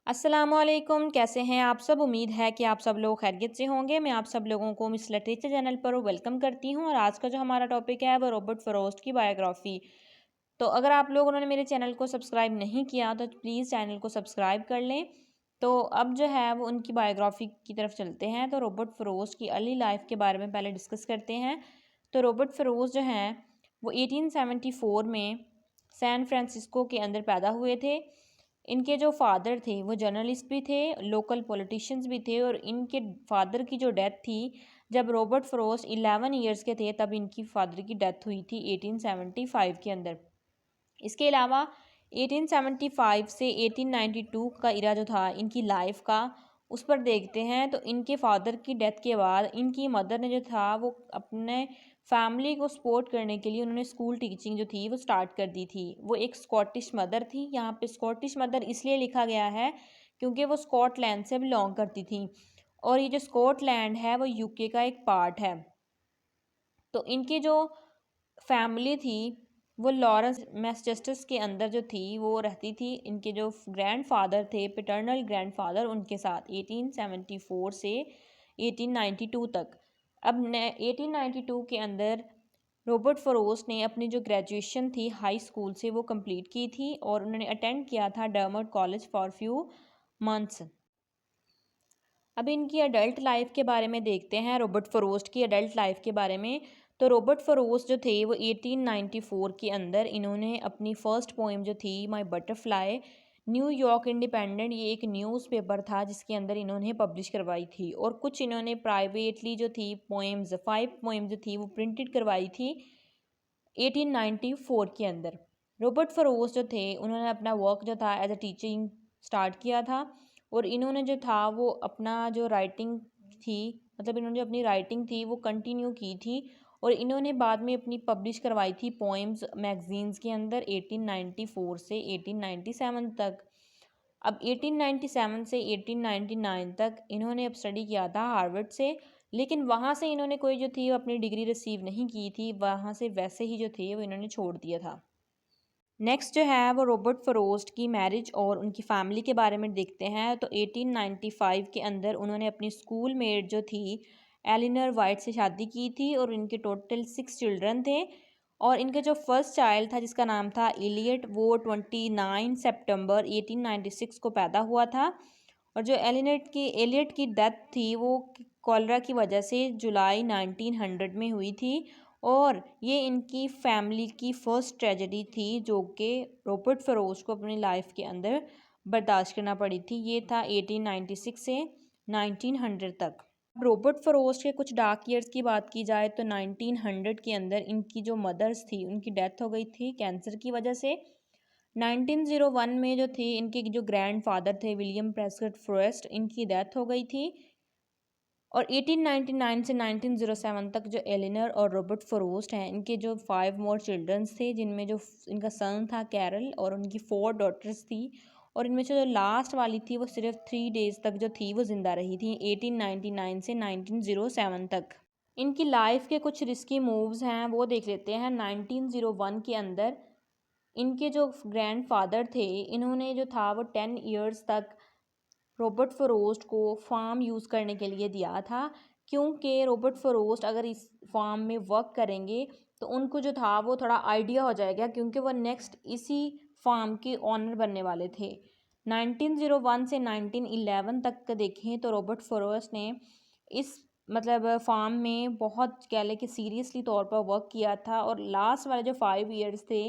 अस्सलामुअलैकुम, कैसे हैं आप सब। उम्मीद है कि आप सब लोग खैरियत से होंगे। मैं आप सब लोगों को मिस लिटरेचर चैनल पर वेलकम करती हूं और आज का जो हमारा टॉपिक है वो रॉबर्ट फ्रॉस्ट की बायोग्राफ़ी। तो अगर आप लोगों ने मेरे चैनल को सब्सक्राइब नहीं किया तो प्लीज़ चैनल को सब्सक्राइब कर लें। तो अब जो है वो उनकी बायोग्राफ़ी की तरफ चलते हैं। तो रॉबर्ट फ्रॉस्ट की अर्ली लाइफ के बारे में पहले डिस्कस करते हैं। तो रॉबर्ट फ्रॉस्ट जो हैं वो 1874 में सैन फ्रांसिस्को के अंदर पैदा हुए थे। इनके जो फादर थे वो जर्नलिस्ट भी थे, लोकल पॉलिटिशियंस भी थे और इनके फादर की जो डेथ थी जब रॉबर्ट फ्रॉस्ट 11 ईयर्स के थे तब इनकी फादर की डेथ हुई थी 1875 के अंदर। इसके अलावा 1875 से 1892 का इरा जो था इनकी लाइफ का, उस पर देखते हैं तो इनके फादर की डेथ के बाद इनकी मदर ने जो था वो अपने फैमिली को सपोर्ट करने के लिए उन्होंने स्कूल टीचिंग जो थी वो स्टार्ट कर दी थी। वो एक स्कॉटिश मदर थी। यहाँ पे स्कॉटिश मदर इसलिए लिखा गया है क्योंकि वो स्कॉटलैंड से बिलोंग करती थी और ये जो स्कॉटलैंड है वो यूके का एक पार्ट है। तो इनकी जो फैमिली थी वो लॉरेंस मैसेचुसेट्स के अंदर जो थी वो रहती थी। इनके जो ग्रैंडफादर थे, पैटर्नल ग्रैंडफादर, उनके साथ 1874 से 1892 तक। अब 1892 के अंदर रॉबर्ट फ्रॉस्ट ने अपनी जो ग्रेजुएशन थी हाई स्कूल से वो कंप्लीट की थी और उन्होंने अटेंड किया था डर्मट कॉलेज फॉर फ्यू मंथ्स। अब इनकी अडल्ट लाइफ के बारे में देखते हैं, रॉबर्ट फ्रॉस्ट की अडल्ट लाइफ के बारे में। तो रॉबर्ट फ्रॉस्ट जो थे वो 1894 के अंदर इन्होंने अपनी फ़र्स्ट पोएम जो थी माय बटरफ्लाई न्यूयॉर्क इंडिपेंडेंट, ये एक न्यूज़पेपर था जिसके अंदर इन्होंने पब्लिश करवाई थी और कुछ इन्होंने प्राइवेटली जो थी पोएम्स 5 पोएम जो थी वो प्रिंटेड करवाई थी 1894 के अंदर। रॉबर्ट फ्रॉस्ट जो थे उन्होंने अपना वर्क जो था एज अ टीचिंग स्टार्ट किया था और इन्होंने जो था वो अपना जो राइटिंग थी, मतलब इन्होंने जो अपनी राइटिंग थी वो कंटिन्यू की थी और इन्होंने बाद में अपनी पब्लिश करवाई थी पोएम्स मैगजीन्स के अंदर 1894 से 1897 तक। अब 1897 से 1899 तक इन्होंने अब स्टडी किया था हार्वर्ड से, लेकिन वहाँ से इन्होंने कोई जो थी वो अपनी डिग्री रिसीव नहीं की थी, वहाँ से वैसे ही जो थे वो इन्होंने छोड़ दिया था। नेक्स्ट जो है वो रॉबर्ट फ्रॉस्ट की मैरिज और उनकी फैमिली के बारे में देखते हैं। तो 1895 के अंदर उन्होंने अपनी स्कूल मेट जो थी एलिनर वाइट से शादी की थी और इनके टोटल 6 चिल्ड्रन थे और इनका जो फर्स्ट चाइल्ड था जिसका नाम था इलियट वो 29 सितंबर 1896 को पैदा हुआ था और जो एलियट की डेथ थी वो कॉलरा की वजह से जुलाई 1900 में हुई थी और ये इनकी फैमिली की फर्स्ट ट्रेजेडी थी जो कि रॉबर्ट फ्रॉस्ट को अपनी लाइफ के अंदर बर्दाश्त करना पड़ी थी। ये था 1896 से 1900 तक। रॉबर्ट फ्रॉस्ट के कुछ डार्क ईयर्स की बात की जाए तो 1900 के अंदर इनकी जो मदर्स थी उनकी डेथ हो गई थी कैंसर की वजह से। 1901 में जो थी इनके जो ग्रैंड फादर थे विलियम प्रेस्कॉट फ्रॉस्ट, इनकी डेथ हो गई थी और 1899 से 1907 तक जो एलिनर और रॉबर्ट फ्रॉस्ट हैं इनके जो 5 मोर चिल्ड्रंस थे जिनमें जो इनका सन था कैरल और उनकी 4 डॉटर्स थी और इनमें से जो लास्ट वाली थी वो सिर्फ 3 डेज़ तक जो थी वो ज़िंदा रही थी 1899 से 1907 तक। इनकी लाइफ के कुछ रिस्की मूव्स हैं वो देख लेते हैं। 1901 के अंदर इनके जो ग्रैंड फादर थे इन्होंने जो था वो 10 ईयर्स तक रॉबर्ट फ्रॉस्ट को फार्म यूज़ करने के लिए दिया था क्योंकि रॉबर्ट फ्रॉस्ट अगर इस फार्म में वर्क करेंगे तो उनको जो था वो थोड़ा आइडिया हो जाएगा क्योंकि वो नेक्स्ट इसी फार्म के ऑनर बनने वाले थे। 1901 से 1911 तक का देखें तो रॉबर्ट फ्रॉस्ट ने इस मतलब फार्म में बहुत कह लें कि सीरियसली तौर पर वर्क किया था और लास्ट वाले जो 5 ईयर्स थे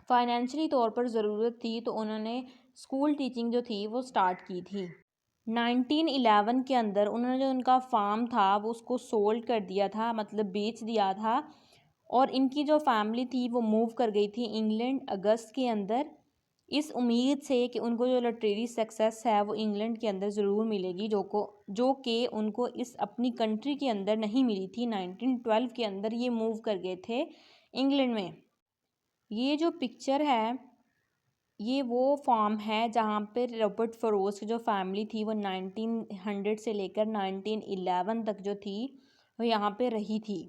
फाइनेंशियली तौर पर ज़रूरत थी तो उन्होंने स्कूल टीचिंग जो थी वो स्टार्ट की थी। 1911 के अंदर उन्होंने जो उनका फार्म था वो उसको सोल्ड कर दिया था, मतलब बेच दिया था और इनकी जो फैमिली थी वो मूव कर गई थी इंग्लैंड अगस्त के अंदर इस उम्मीद से कि उनको जो लिटरेरी सक्सेस है वो इंग्लैंड के अंदर ज़रूर मिलेगी जो कि उनको इस अपनी कंट्री के अंदर नहीं मिली थी। 1912 के अंदर ये मूव कर गए थे इंग्लैंड में। ये जो पिक्चर है ये वो फार्म है जहाँ पे रॉबर्ट फ्रॉस्ट की जो फैमिली थी वो 1900 से लेकर 1911 तक जो थी वो यहाँ पे रही थी।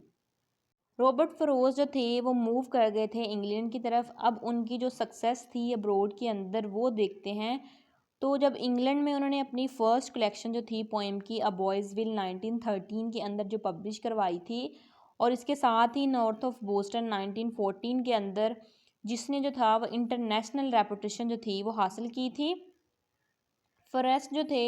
रॉबर्ट फ्रॉस्ट जो थे वो मूव कर गए थे इंग्लैंड की तरफ। अब उनकी जो सक्सेस थी अब्रोड के अंदर वो देखते हैं। तो जब इंग्लैंड में उन्होंने अपनी फ़र्स्ट कलेक्शन जो थी पोएम की अ बॉयज़ विल 1913 के अंदर जो पब्लिश करवाई थी, और इसके साथ ही नॉर्थ ऑफ बोस्टन 1914 के अंदर जिसने जो था वो इंटरनेशनल रेपुटेशन जो थी वो हासिल की थी। फॉरेस्ट जो थे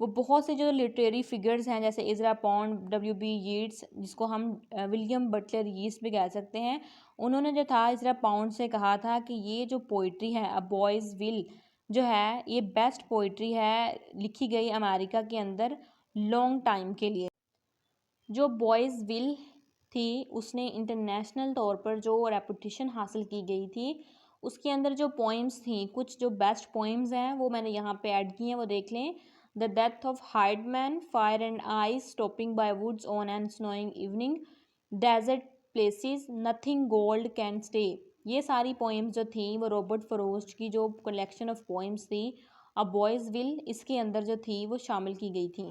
वो बहुत से जो लिटरेरी फिगर्स हैं जैसे इज़रा पॉन्ड, डब्ल्यू बी यीट्स, जिसको हम विलियम बटलर यीट्स भी कह सकते हैं, उन्होंने जो था इज़रा पॉन्ड से कहा था कि ये जो पोइट्री है अ बॉयज़ विल जो है ये बेस्ट पोइट्री है लिखी गई अमेरिका के अंदर लॉन्ग टाइम के लिए। जो बॉयज़ विल थी उसने इंटरनेशनल तौर पर जो रेपुटेशन हासिल की गई थी, उसके अंदर जो पोइम्स थी, कुछ जो बेस्ट पोइम्स हैं वो मैंने यहाँ पे ऐड की हैं, वो देख लें। The death of hired man, fire and ice, stopping by woods on an snowing evening, desert places, nothing gold can stay. ये सारी पोइम्स जो थी वो रॉबर्ट फ्रोस्ट की जो कलेक्शन ऑफ पोइम्स थी अ बॉयज़ विल, इसके अंदर जो थी वो शामिल की गई थी।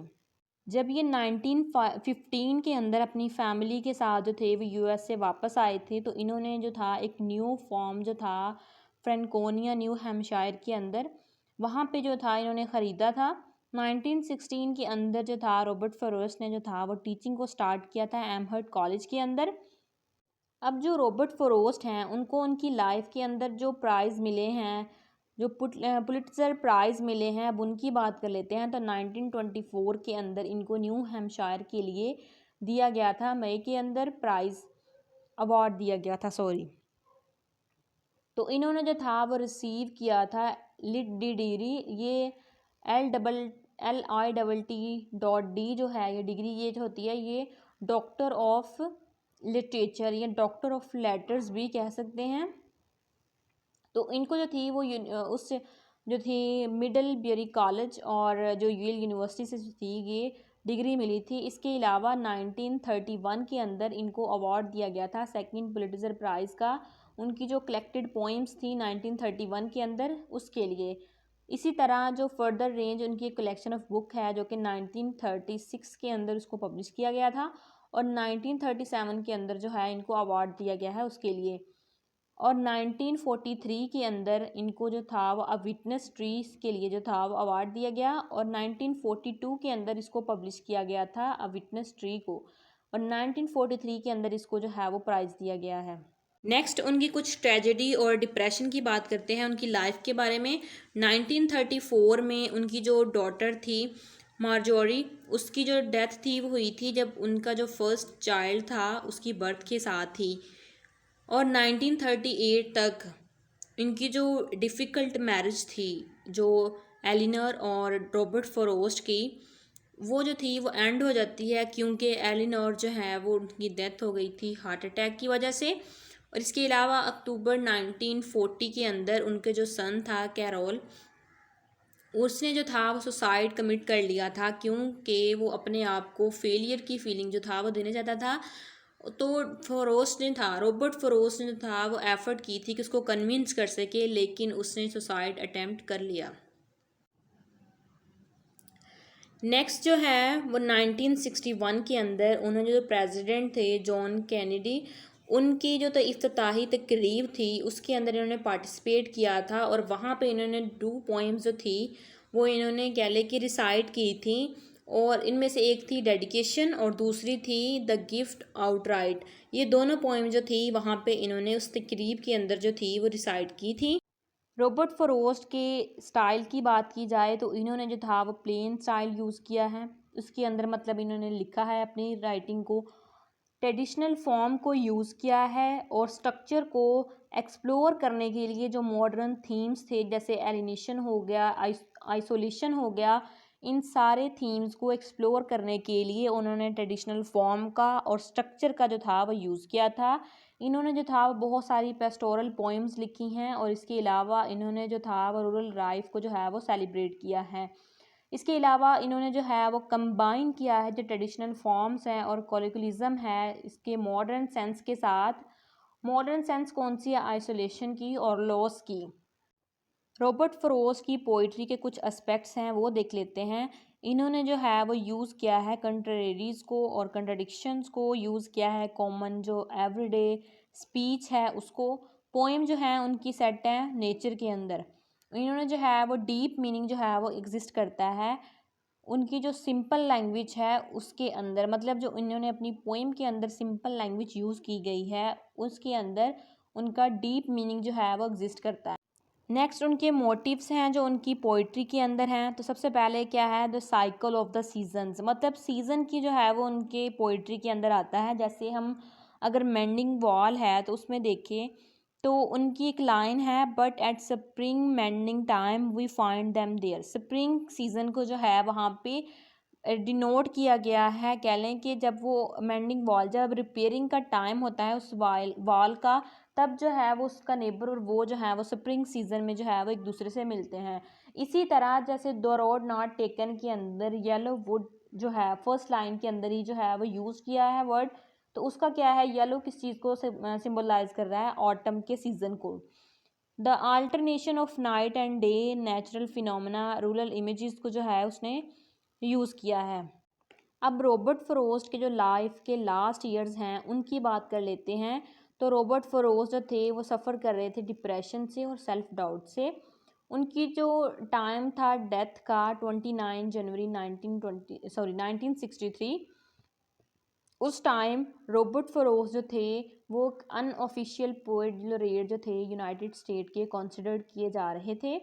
जब ये 1915 के अंदर अपनी फैमिली के साथ जो थे वो यूएस से वापस आए थे, तो इन्होंने जो था एक न्यू फॉर्म जो था फ्रैंकोनिया न्यू हैम्पशायर के अंदर वहाँ पे जो था इन्होंने ख़रीदा था। 1916 के अंदर जो था रॉबर्ट फरोस्ट ने जो था वो टीचिंग को स्टार्ट किया था एमहर्ट कॉलेज के अंदर। अब जो रॉबर्ट फरोस्ट हैं उनको उनकी लाइफ के अंदर जो प्राइज़ मिले हैं, जो पुलिट्ज़र प्राइज़ मिले हैं, अब उनकी बात कर लेते हैं। तो 1924 के अंदर इनको न्यू हैम्पशायर के लिए दिया गया था, मई के अंदर प्राइज़ अवार्ड दिया गया था, सॉरी। तो इन्होंने जो था वो रिसीव किया था लिट डी डिग्री, ये LIIT.D जो है ये डिग्री, ये जो होती है ये डॉक्टर ऑफ लिटरेचर या डॉक्टर ऑफ लेटर्स भी कह सकते हैं। तो इनको जो थी वो उस जो थी मिडल बियरी कॉलेज और जो येल यूनिवर्सिटी से थी ये डिग्री मिली थी। इसके अलावा 1931 के अंदर इनको अवार्ड दिया गया था सेकंड पुलिट्ज़र प्राइज़ का, उनकी जो कलेक्टेड पोइम्स थी 1931 के अंदर उसके लिए। इसी तरह जो फर्दर रेंज उनकी कलेक्शन ऑफ बुक है जो कि 1936 के अंदर उसको पब्लिश किया गया था, और 1937 के अंदर जो है इनको अवार्ड दिया गया है उसके लिए। और 1943 के अंदर इनको जो था वो अ विटनेस ट्रीज के लिए जो था वो अवार्ड दिया गया, और 1942 के अंदर इसको पब्लिश किया गया था अ विटनेस ट्री को, और 1943 के अंदर इसको जो है वो प्राइज़ दिया गया है। नेक्स्ट उनकी कुछ ट्रेजेडी और डिप्रेशन की बात करते हैं उनकी लाइफ के बारे में। 1934 में उनकी जो डॉटर थी मार्जोरी, उसकी जो डेथ थी वो हुई थी जब उनका जो फर्स्ट चाइल्ड था उसकी बर्थ के साथ ही। और 1938 तक इनकी जो डिफ़िकल्ट मैरिज थी जो एलिनर और रॉबर्ट फरोस्ट की, वो जो थी वो एंड हो जाती है क्योंकि एलिनर जो है वो उनकी डेथ हो गई थी हार्ट अटैक की वजह से। और इसके अलावा अक्टूबर 1940 के अंदर उनके जो सन था कैरोल, उसने जो था वो सुसाइड कमिट कर लिया था क्योंकि वो अपने आप को फेलियर की फीलिंग जो था वो देने चाहता था। तो फ़रोस्ट ने था रॉबर्ट फ़रोस्ट ने जो था वो एफ़र्ट की थी कि उसको कन्विंस कर सके, लेकिन उसने सुसाइड अटेम्प्ट कर लिया। नेक्स्ट जो है वो 1961 के अंदर उन्होंने जो प्रेसिडेंट थे जॉन कैनेडी, उनकी जो इफ्तिताही तकरीब थी उसके अंदर इन्होंने पार्टिसिपेट किया था, और वहाँ पे इन्होंने 2 पोइम्स जो थी वो इन्होंने कह लें कि रिसाइट की थी, और इनमें से एक थी डेडिकेशन और दूसरी थी द गिफ्ट आउटराइट। ये दोनों पोइम जो थी वहाँ पे इन्होंने उस तकरीब के अंदर जो थी वो रिसाइट की थी। रॉबर्ट फरोस्ट के स्टाइल की बात की जाए तो इन्होंने जो था वो प्लेन स्टाइल यूज़ किया है, उसके अंदर मतलब इन्होंने लिखा है अपनी राइटिंग को, ट्रेडिशनल फॉर्म को यूज़ किया है, और स्ट्रक्चर को एक्सप्लोर करने के लिए जो मॉडर्न थीम्स थे जैसे एलिनेशन हो गया, आइसोलेशन हो गया, इन सारे थीम्स को एक्सप्लोर करने के लिए उन्होंने ट्रेडिशनल फॉर्म का और स्ट्रक्चर का जो था वो यूज़ किया था। इन्होंने जो था वो बहुत सारी पेस्टोरल पोइम्स लिखी हैं, और इसके अलावा इन्होंने जो था वो रूरल लाइफ को जो है वो सेलिब्रेट किया है। इसके अलावा इन्होंने जो है वो कंबाइन किया है जो ट्रेडिशनल फॉर्म्स हैं और कोलिकुलिज्म है इसके मॉडर्न सेंस के साथ। मॉडर्न सेंस कौन सी है? आइसोलेशन की और लॉस की। रॉबर्ट फ्रोस्ट की पोइट्री के कुछ एस्पेक्ट्स हैं वो देख लेते हैं। इन्होंने जो है वो यूज़ किया है कंट्रेरीज को और कंट्रडिक्शंस को यूज़ किया है, कॉमन जो एवरीडे स्पीच है उसको। पोएम जो है उनकी सेट है नेचर के अंदर। इन्होंने जो है वो डीप मीनिंग जो है वो एग्जिस्ट करता है उनकी जो सिंपल लैंग्वेज है उसके अंदर, मतलब जो इन्होंने अपनी पोइम के अंदर सिंपल लैंग्वेज यूज़ की गई है उसके अंदर उनका डीप मीनिंग जो है वो एग्जिस्ट करता है। नेक्स्ट उनके मोटिव्स हैं जो उनकी पोइट्री के अंदर हैं। तो सबसे पहले क्या है, the cycle of the seasons, मतलब सीज़न की जो है वो उनके पोइट्री के अंदर आता है। जैसे हम अगर मेंडिंग वॉल है तो उसमें देखें तो उनकी एक लाइन है, but at spring mending time we find them there. Spring season को जो है वहाँ पे डिनोट किया गया है, कह लें कि जब वो मेंडिंग वॉल, जब रिपेयरिंग का टाइम होता है उस वॉल का, तब जो है वो उसका नेबर और वो जो है वो स्प्रिंग सीजन में जो है वो एक दूसरे से मिलते हैं। इसी तरह जैसे द रोड नॉट टेकन के अंदर येलो वुड जो है फर्स्ट लाइन के अंदर ही जो है वो यूज़ किया है वर्ड। तो उसका क्या है, येलो किस चीज़ को सिंबलाइज कर रहा है, ऑटम के सीजन को। The alternation of night and day, natural phenomena, rural images को जो है उसने यूज़ किया है। अब रॉबर्ट फ्रोस्ट के जो लाइफ के लास्ट ईयर्स हैं उनकी बात कर लेते हैं। तो रॉबर्ट फ्रोस्ट जो थे वो सफ़र कर रहे थे डिप्रेशन से और सेल्फ डाउट से। उनकी जो टाइम था डेथ का 29 जनवरी 1963। उस टाइम रॉबर्ट फ्रोस्ट जो थे वो अनऑफिशियल पोएट laureate जो थे यूनाइटेड स्टेट के कंसिडर्ड किए जा रहे थे।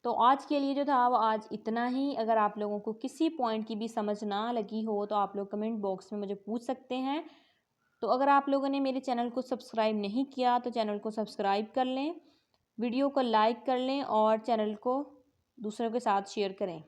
तो आज के लिए जो था वो आज इतना ही। अगर आप लोगों को किसी पॉइंट की भी समझ ना लगी हो तो आप लोग कमेंट बॉक्स में मुझे पूछ सकते हैं। तो अगर आप लोगों ने मेरे चैनल को सब्सक्राइब नहीं किया तो चैनल को सब्सक्राइब कर लें, वीडियो को लाइक कर लें और चैनल को दूसरों के साथ शेयर करें।